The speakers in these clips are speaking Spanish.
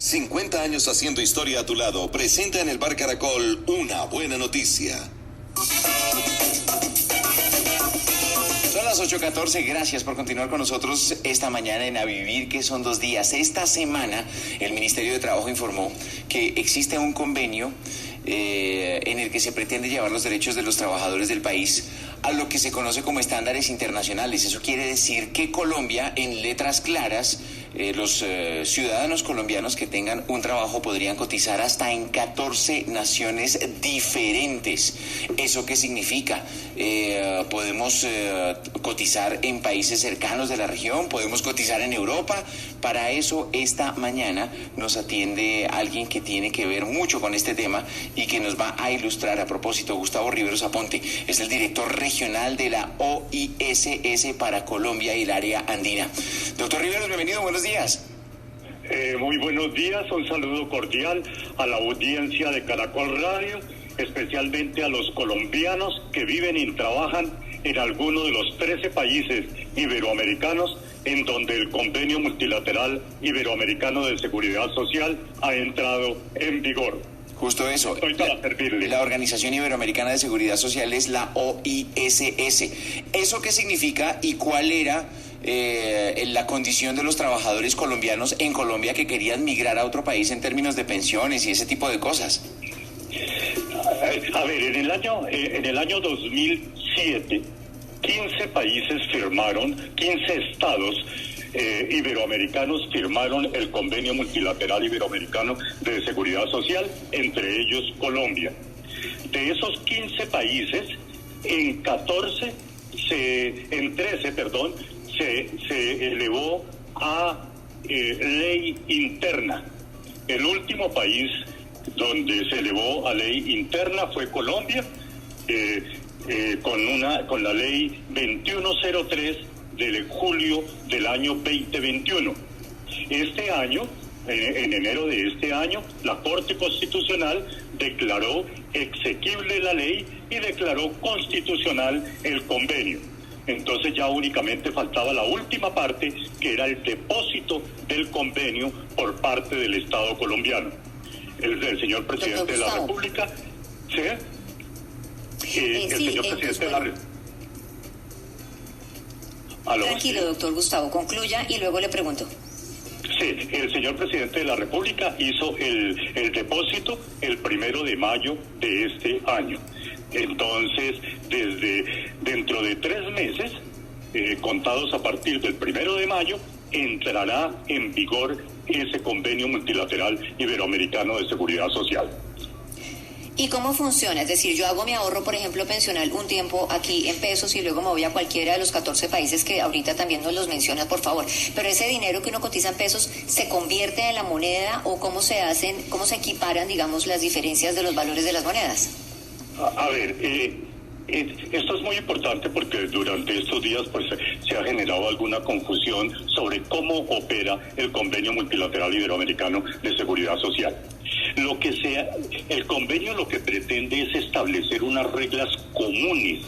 50 años haciendo historia a tu lado, presenta en el Bar Caracol una buena noticia. Son las 8:14, gracias por continuar con nosotros esta mañana en A Vivir, que son 2 días. Esta semana el Ministerio de Trabajo informó que existe un convenio en el que se pretende llevar los derechos de los trabajadores del país a lo que se conoce como estándares internacionales. Eso quiere decir que Colombia, en letras claras, los ciudadanos colombianos que tengan un trabajo podrían cotizar hasta en 14 naciones diferentes. ¿Eso qué significa? Podemos cotizar en países cercanos de la región, podemos cotizar en Europa. Para eso, esta mañana nos atiende alguien que tiene que ver mucho con este tema y que nos va a ilustrar a propósito. Gustavo Riveros Aponte es el director regional de la OISS para Colombia y el área andina. Doctor Riveros, bienvenido, buenos días. Muy buenos días, un saludo cordial a la audiencia de Caracol Radio, especialmente a los colombianos que viven y trabajan en alguno de los 13 países iberoamericanos en donde el Convenio Multilateral Iberoamericano de Seguridad Social ha entrado en vigor. Justo eso. Estoy para servirle. La Organización Iberoamericana de Seguridad Social es la OISS. ¿Eso qué significa y cuál era la condición de los trabajadores colombianos en Colombia que querían migrar a otro país en términos de pensiones y ese tipo de cosas? A ver, en el año 2007, 15 países firmaron, 15 estados iberoamericanos firmaron el Convenio Multilateral Iberoamericano de Seguridad Social, entre ellos Colombia. De esos 15 países, en 13, se elevó a ley interna. El último país donde se elevó a ley interna fue Colombia, con la ley 2103 de julio del año 2021. Este año, en enero de este año, la Corte Constitucional declaró exequible la ley y declaró constitucional el convenio. Entonces ya únicamente faltaba la última parte, que era el depósito del convenio por parte del Estado colombiano. El señor presidente de la República, el señor presidente de la República. Tranquilo, doctor Gustavo, concluya y luego le pregunto. Sí, el señor presidente de la República hizo el depósito el 1 de mayo de este año. Entonces, dentro de 3 meses, contados a partir del 1 de mayo, entrará en vigor ese Convenio Multilateral Iberoamericano de Seguridad Social. ¿Y cómo funciona? Es decir, yo hago mi ahorro, por ejemplo, pensional un tiempo aquí en pesos y luego me voy a cualquiera de los 14 países que ahorita también nos los menciona, por favor. Pero ese dinero que uno cotiza en pesos, ¿se convierte en la moneda o cómo se equiparan, digamos, las diferencias de los valores de las monedas? A ver, esto es muy importante porque durante estos días pues se ha generado alguna confusión sobre cómo opera el Convenio Multilateral Iberoamericano de Seguridad Social. El convenio lo que pretende es establecer unas reglas comunes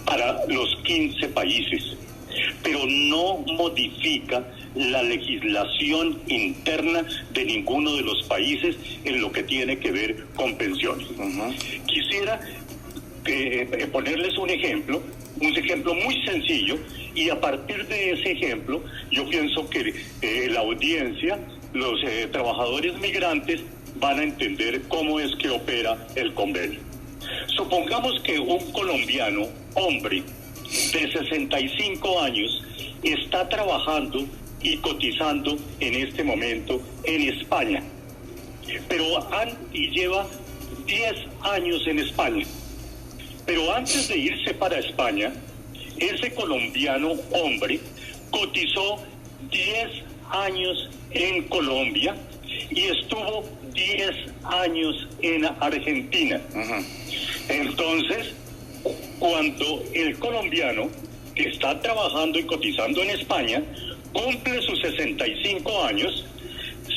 para los 15 países, pero no modifica la legislación interna de ninguno de los países en lo que tiene que ver con pensiones. Quisiera ponerles un ejemplo muy sencillo, y a partir de ese ejemplo yo pienso que la audiencia, los trabajadores migrantes, van a entender cómo es que opera el convenio. Supongamos que un colombiano, hombre, de 65 años, está trabajando y cotizando en este momento en España, y lleva 10 años en España. Pero antes de irse para España, ese colombiano, hombre, cotizó 10 años en Colombia y estuvo 10 años en Argentina. Entonces, cuando el colombiano que está trabajando y cotizando en España cumple sus 65 años,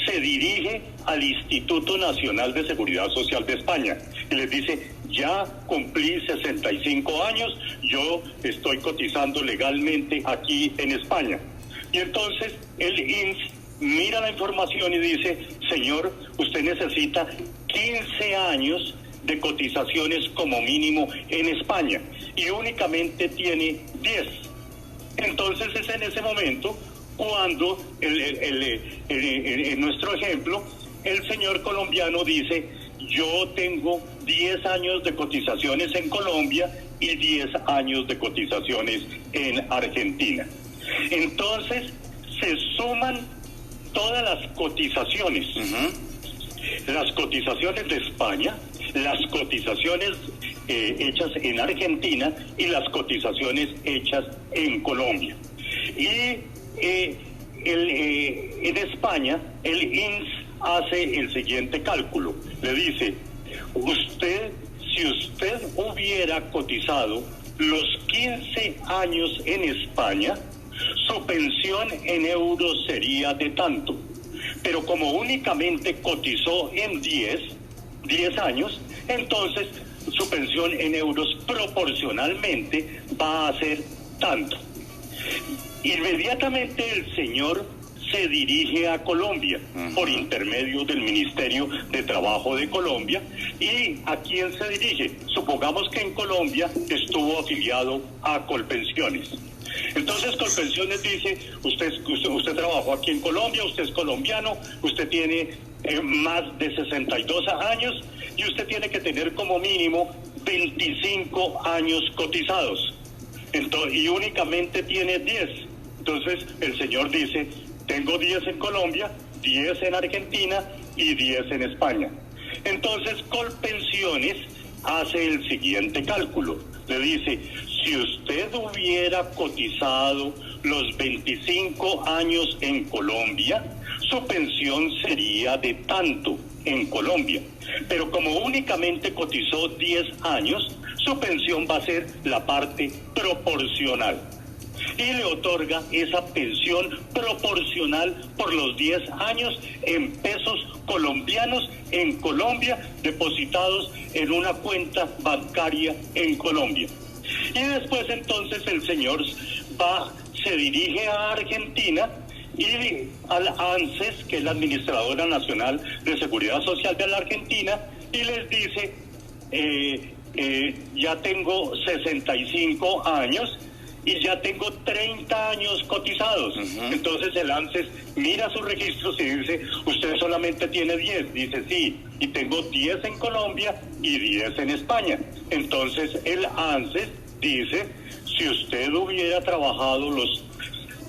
se dirige al Instituto Nacional de Seguridad Social de España y les dice: ya cumplí 65 años, yo estoy cotizando legalmente aquí en España. Y entonces el INSS mira la información y dice: señor, usted necesita 15 años de cotizaciones como mínimo en España y únicamente tiene 10. Entonces es en ese momento cuando, en nuestro ejemplo, el señor colombiano dice, yo tengo 10 años de cotizaciones en Colombia y 10 años de cotizaciones en Argentina. Entonces se suman todas las cotizaciones, las cotizaciones de España, las cotizaciones hechas en Argentina y las cotizaciones hechas en Colombia. Y en España el INS hace el siguiente cálculo, le dice, si usted hubiera cotizado los 15 años en España, su pensión en euros sería de tanto, pero como únicamente cotizó en 10 años, entonces su pensión en euros proporcionalmente va a ser tanto. Inmediatamente el señor se dirige a Colombia por intermedio del Ministerio de Trabajo de Colombia. ¿Y a quién se dirige? Supongamos que en Colombia estuvo afiliado a Colpensiones. Entonces Colpensiones dice, usted trabajó aquí en Colombia, usted es colombiano, usted tiene más de 62 años y usted tiene que tener como mínimo 25 años cotizados. Y únicamente tiene 10. Entonces el señor dice, tengo 10 en Colombia, 10 en Argentina y 10 en España. Entonces Colpensiones hace el siguiente cálculo. Le dice, si usted hubiera cotizado los 25 años en Colombia, su pensión sería de tanto en Colombia. Pero como únicamente cotizó 10 años, su pensión va a ser la parte proporcional. Y le otorga esa pensión proporcional por los 10 años en pesos colombianos en Colombia, depositados en una cuenta bancaria en Colombia. Y después entonces el señor se dirige a Argentina y al ANSES, que es la Administradora Nacional de Seguridad Social de la Argentina, y les dice, ya tengo 65 años y ya tengo 30 años cotizados. Entonces el ANSES mira sus registros y dice, usted solamente tiene 10. Dice, sí, y tengo 10 en Colombia y 10 en España. Entonces el ANSES dice, si usted hubiera trabajado los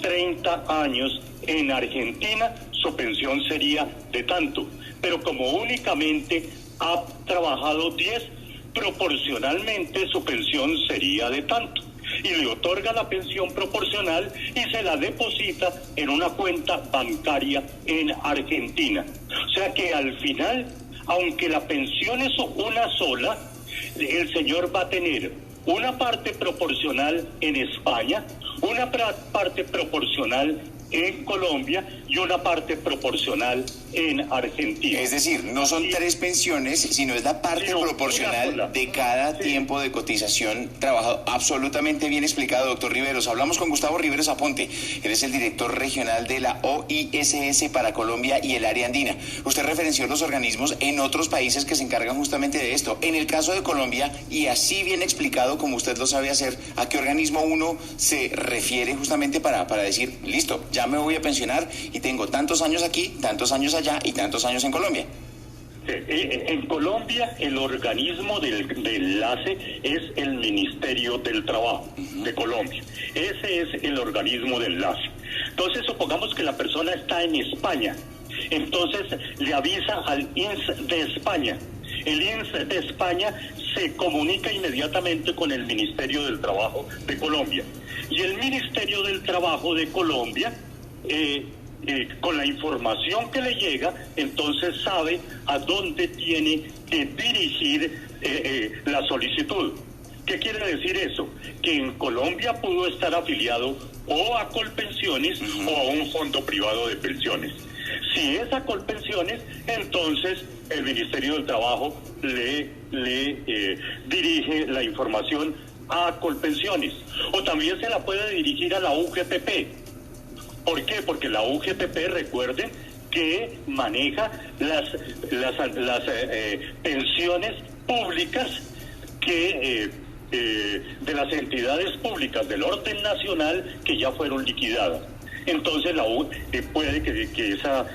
30 años en Argentina, su pensión sería de tanto. Pero como únicamente ha trabajado 10, proporcionalmente su pensión sería de tanto. Y le otorga la pensión proporcional y se la deposita en una cuenta bancaria en Argentina. O sea que al final, aunque la pensión es una sola, el señor va a tener una parte proporcional en España, una parte proporcional en Colombia y una parte proporcional en Argentina. Es decir, no son 3 pensiones, sino es la parte proporcional de cada tiempo de cotización trabajado. Absolutamente bien explicado, doctor Riveros. Hablamos con Gustavo Riveros Aponte. Él es el director regional de la OISS para Colombia y el área andina. Usted referenció los organismos en otros países que se encargan justamente de esto. En el caso de Colombia, y así bien explicado como usted lo sabe hacer, ¿a qué organismo uno se refiere justamente para decir, listo, ya me voy a pensionar y tengo tantos años aquí, tantos años allá y tantos años en Colombia? En Colombia el organismo de enlace es el Ministerio del Trabajo de Colombia. Ese es el organismo de enlace. Entonces supongamos que la persona está en España, entonces le avisa al INS de España. El INS de España se comunica inmediatamente con el Ministerio del Trabajo de Colombia. Y el Ministerio del Trabajo de Colombia, con la información que le llega, entonces sabe a dónde tiene que dirigir la solicitud. ¿Qué quiere decir eso? Que en Colombia pudo estar afiliado o a Colpensiones o a un fondo privado de pensiones. Si es a Colpensiones, entonces el Ministerio del Trabajo le dirige la información a Colpensiones. O también se la puede dirigir a la UGPP. ¿Por qué? Porque la UGPP, recuerden que maneja las pensiones públicas que de las entidades públicas del orden nacional que ya fueron liquidadas. Entonces puede que esa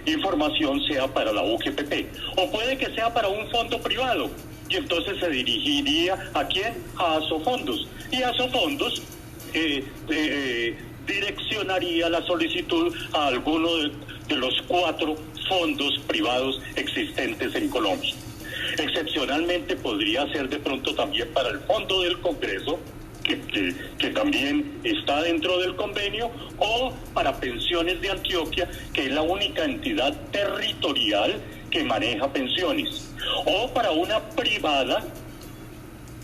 información sea para la UGPP, o puede que sea para un fondo privado, y entonces se dirigiría ¿a quién? A Asofondos, y Asofondos direccionaría la solicitud a alguno de los 4 fondos privados existentes en Colombia. Excepcionalmente podría ser de pronto también para el Fondo del Congreso, que también está dentro del convenio, o para Pensiones de Antioquia, que es la única entidad territorial que maneja pensiones, o para una privada,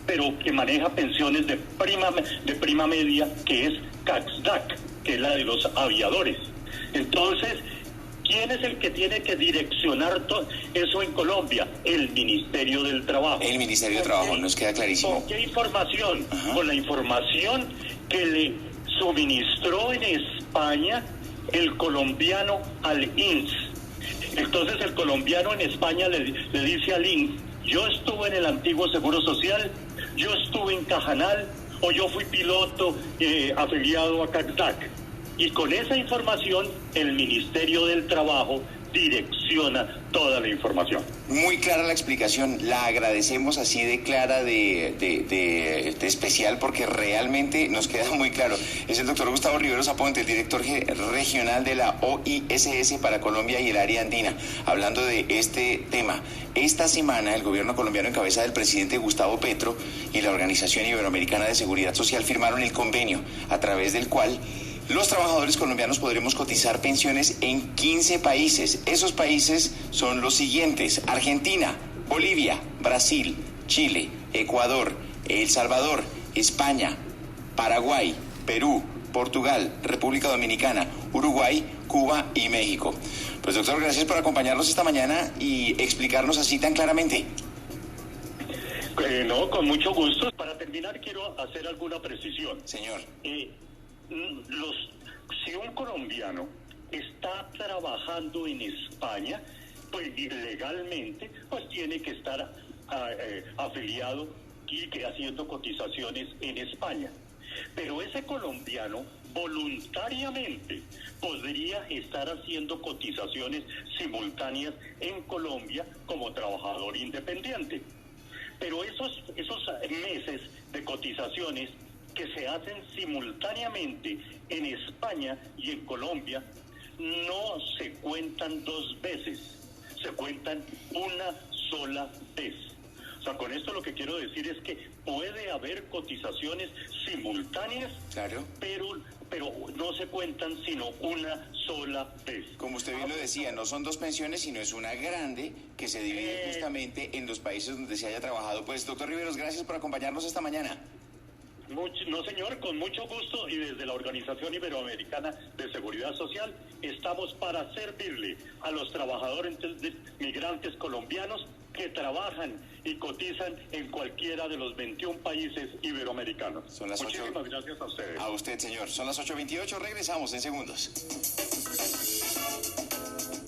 pero que maneja pensiones de prima media, que es CACSDAC, que es la de los aviadores. Entonces, ¿quién es el que tiene que direccionar todo eso en Colombia? El Ministerio del Trabajo. El Ministerio de Trabajo, nos queda clarísimo. ¿Con qué información? Ajá. Con la información que le suministró en España el colombiano al INS. Entonces el colombiano en España le dice al INS: yo estuve en el antiguo Seguro Social, yo estuve en Cajanal, o yo fui piloto afiliado a CACSDAC. Y con esa información el Ministerio del Trabajo direcciona toda la información. Muy clara la explicación, la agradecemos así de clara, de especial, porque realmente nos queda muy claro. Es el doctor Gustavo Riveros Aponte, el director regional de la OISS para Colombia y el área andina, hablando de este tema. Esta semana el gobierno colombiano, en cabeza del presidente Gustavo Petro, y la Organización Iberoamericana de Seguridad Social firmaron el convenio a través del cual los trabajadores colombianos podremos cotizar pensiones en 15 países. Esos países son los siguientes: Argentina, Bolivia, Brasil, Chile, Ecuador, El Salvador, España, Paraguay, Perú, Portugal, República Dominicana, Uruguay, Cuba y México. Pues doctor, gracias por acompañarnos esta mañana y explicarnos así tan claramente. No, con mucho gusto. Para terminar, quiero hacer alguna precisión. Señor. Si un colombiano está trabajando en España, pues ilegalmente, pues tiene que estar afiliado y haciendo cotizaciones en España. Pero ese colombiano voluntariamente podría estar haciendo cotizaciones simultáneas en Colombia como trabajador independiente. Pero esos meses de cotizaciones que se hacen simultáneamente en España y en Colombia no se cuentan 2 veces, se cuentan una sola vez. O sea, con esto lo que quiero decir es que puede haber cotizaciones simultáneas, claro, pero no se cuentan sino una sola vez. Como usted bien lo decía, no son 2 pensiones, sino es una grande que se divide justamente en los países donde se haya trabajado. Pues, doctor Riveros, gracias por acompañarnos esta mañana. No, señor, con mucho gusto, y desde la Organización Iberoamericana de Seguridad Social estamos para servirle a los trabajadores migrantes colombianos que trabajan y cotizan en cualquiera de los 21 países iberoamericanos. Muchísimas gracias a ustedes. A usted, señor. Son las 8:28, regresamos en segundos.